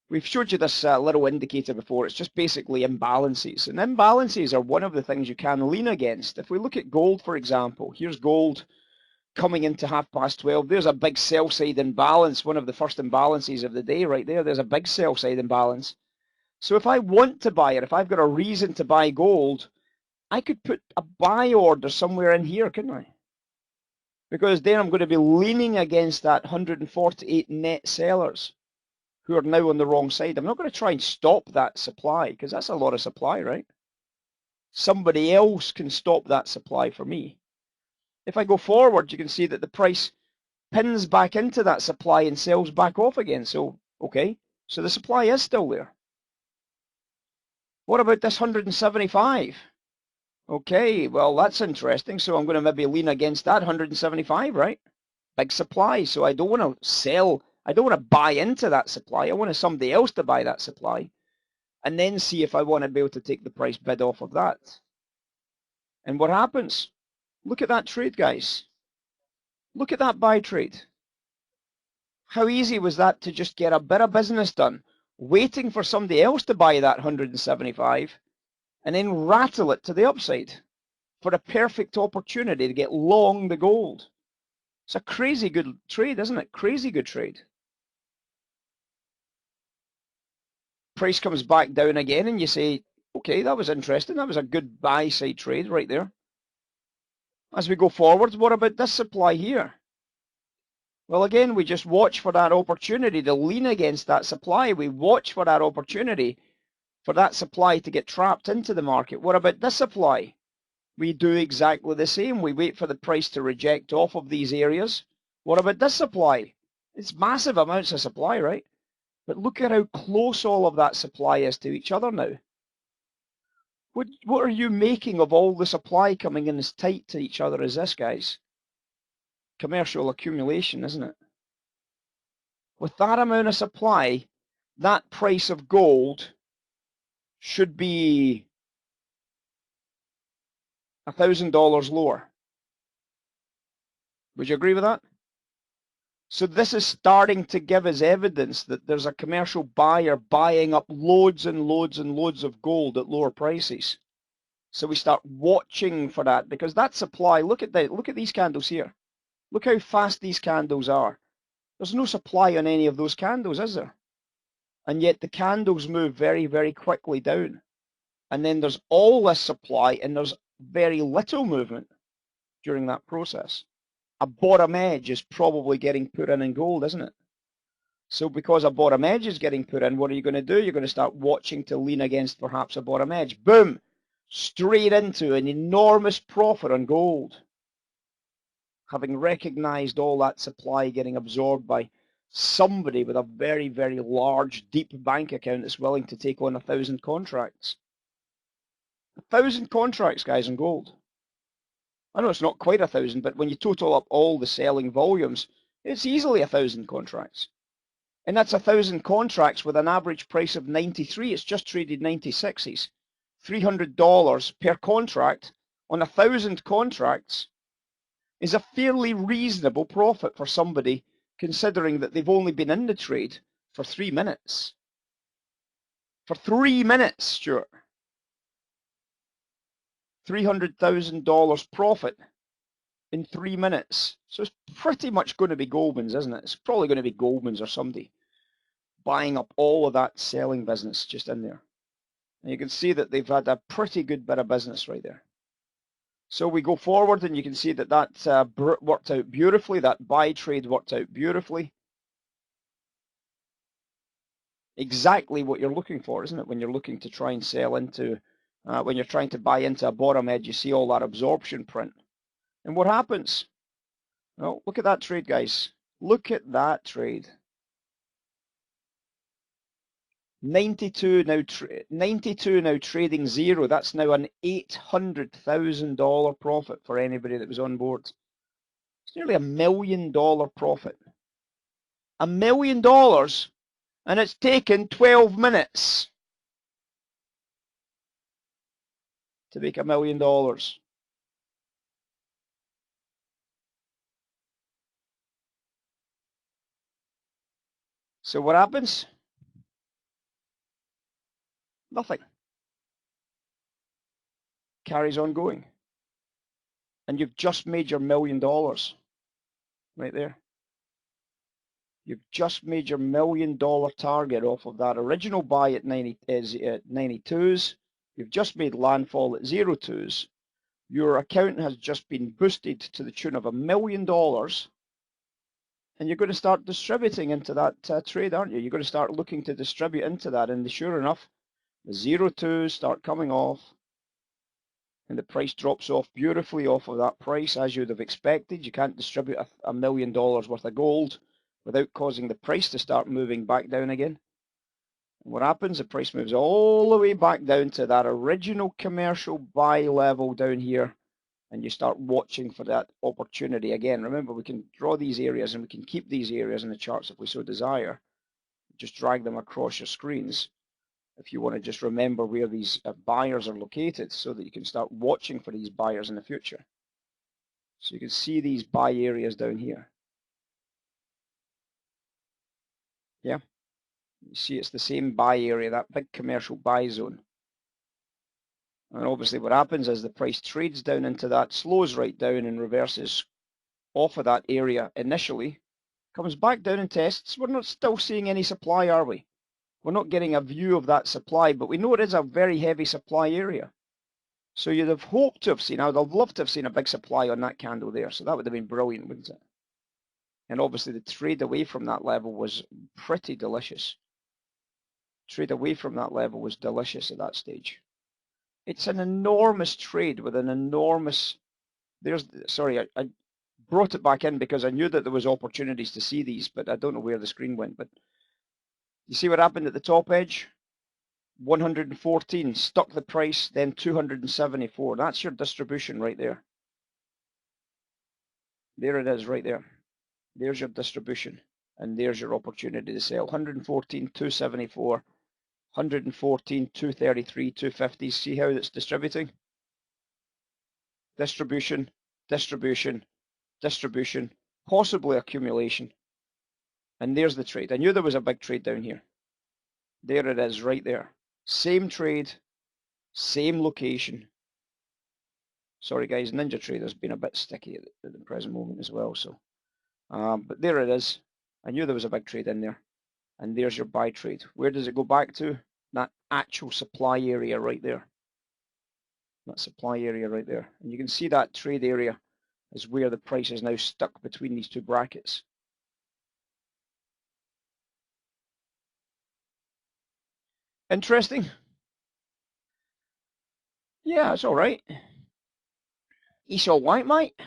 We've showed you this little indicator before. It's just basically imbalances. And imbalances are one of the things you can lean against. If we look at gold, for example, here's gold coming into 12:30. There's a big sell side imbalance, one of the first imbalances of the day right there. There's a big sell side imbalance. So if I want to buy it, if I've got a reason to buy gold, I could put a buy order somewhere in here, couldn't I? Because then I'm going to be leaning against that 148 net sellers who are now on the wrong side. I'm not going to try and stop that supply because that's a lot of supply, right? Somebody else can stop that supply for me. If I go forward, you can see that the price pins back into that supply and sells back off again. So, okay, so the supply is still there. What about this 175? Okay, well, that's interesting. So I'm going to maybe lean against that 175, right? Big supply. So I don't want to sell. I don't want to buy into that supply. I want somebody else to buy that supply and then see if I want to be able to take the price bid off of that. And what happens? Look at that trade, guys. Look at that buy trade. How easy was that to just get a bit of business done, waiting for somebody else to buy that 175 and then rattle it to the upside for a perfect opportunity to get long the gold. It's a crazy good trade, isn't it? Crazy good trade. Price comes back down again and you say, okay, that was interesting. That was a good buy side trade right there. As we go forward, what about this supply here? Well, again, we just watch for that opportunity to lean against that supply. We watch for that opportunity for that supply to get trapped into the market. What about this supply? We do exactly the same. We wait for the price to reject off of these areas. What about this supply? It's massive amounts of supply, right? But look at how close all of that supply is to each other now. What are you making of all the supply coming in as tight to each other as this, guys? Commercial accumulation, isn't it? With that amount of supply, that price of gold should be $1,000 lower. Would you agree with that? So this is starting to give us evidence that there's a commercial buyer buying up loads and loads and loads of gold at lower prices. So we start watching for that because that supply, look at these candles here. Look how fast these candles are. There's no supply on any of those candles, is there? And yet the candles move very, very quickly down. And then there's all this supply and there's very little movement during that process. A bottom edge is probably getting put in gold, isn't it? So because a bottom edge is getting put in, what are you going to do? You're going to start watching to lean against perhaps a bottom edge. Boom! Straight into an enormous profit on gold. Having recognized all that supply getting absorbed by somebody with a very, very large, deep bank account that's willing to take on 1,000 contracts. 1,000 contracts, guys, in gold. I know it's not quite 1,000, but when you total up all the selling volumes, it's easily 1,000 contracts. And that's 1,000 contracts with an average price of 93. It's just traded 96s. $300 per contract on 1,000 contracts is a fairly reasonable profit for somebody considering that they've only been in the trade for 3 minutes. For 3 minutes, Stuart. $300,000 profit in 3 minutes. So it's pretty much going to be Goldman's, isn't it? It's probably going to be Goldman's or somebody buying up all of that selling business just in there. And you can see that they've had a pretty good bit of business right there. So we go forward and you can see that that worked out beautifully. That buy trade worked out beautifully. Exactly what you're looking for, isn't it? When you're looking to try and sell into, when you're trying to buy into a bottom edge, you see all that absorption print. And what happens? Well, look at that trade, guys. Look at that trade. 92 now, 92 now trading zero. That's now an $800,000 profit for anybody that was on board. It's nearly $1 million profit. $1 million, and it's taken 12 minutes to make $1 million. So what happens? Nothing. Carries on going. And you've just made your $1 million right there. You've just made your $1 million target off of that original buy at 92s. You've just made landfall at 02s. Your account has just been boosted to the tune of $1 million, and you're going to start distributing into that trade, aren't you? You're going to start looking to distribute into that, and sure enough, the 02s start coming off, and the price drops off beautifully off of that price, as you'd have expected. You can't distribute $1 million worth of gold without causing the price to start moving back down again. And what happens? The price moves all the way back down to that original commercial buy level down here, and you start watching for that opportunity again. Remember, we can draw these areas and we can keep these areas in the charts if we so desire. Just drag them across your screens if you want to just remember where these buyers are located, so that you can start watching for these buyers in the future. So you can see these buy areas down here. Yeah, you see it's the same buy area, that big commercial buy zone. And obviously what happens is the price trades down into that, slows right down and reverses off of that area initially, comes back down and tests. We're not still seeing any supply, are we? We're not getting a view of that supply, but we know it is a very heavy supply area. So you'd have hoped to have seen, I would have loved to have seen a big supply on that candle there. So that would have been brilliant, wouldn't it? And obviously the trade away from that level was pretty delicious. Trade away from that level was delicious at that stage. It's an enormous trade with an enormous, sorry, I brought it back in because I knew that there was opportunities to see these, but I don't know where the screen went. But you see what happened at the top edge? 114, stuck the price, then 274. That's your distribution right there. There it is right there. There's your distribution, and there's your opportunity to sell. 114, 274, 114, 233, 250. See how it's distributing? Distribution, distribution, distribution, possibly accumulation. And there's the trade. I knew there was a big trade down here. There it is right there. Same trade, same location. Sorry guys, Ninja Trader's been a bit sticky at the present moment as well. So, but there it is. I knew there was a big trade in there. And there's your buy trade. Where does it go back to? That actual supply area right there. That supply area right there. And you can see that trade area is where the price is now stuck between these two brackets. Interesting. Yeah, it's all right. It's all right, mate.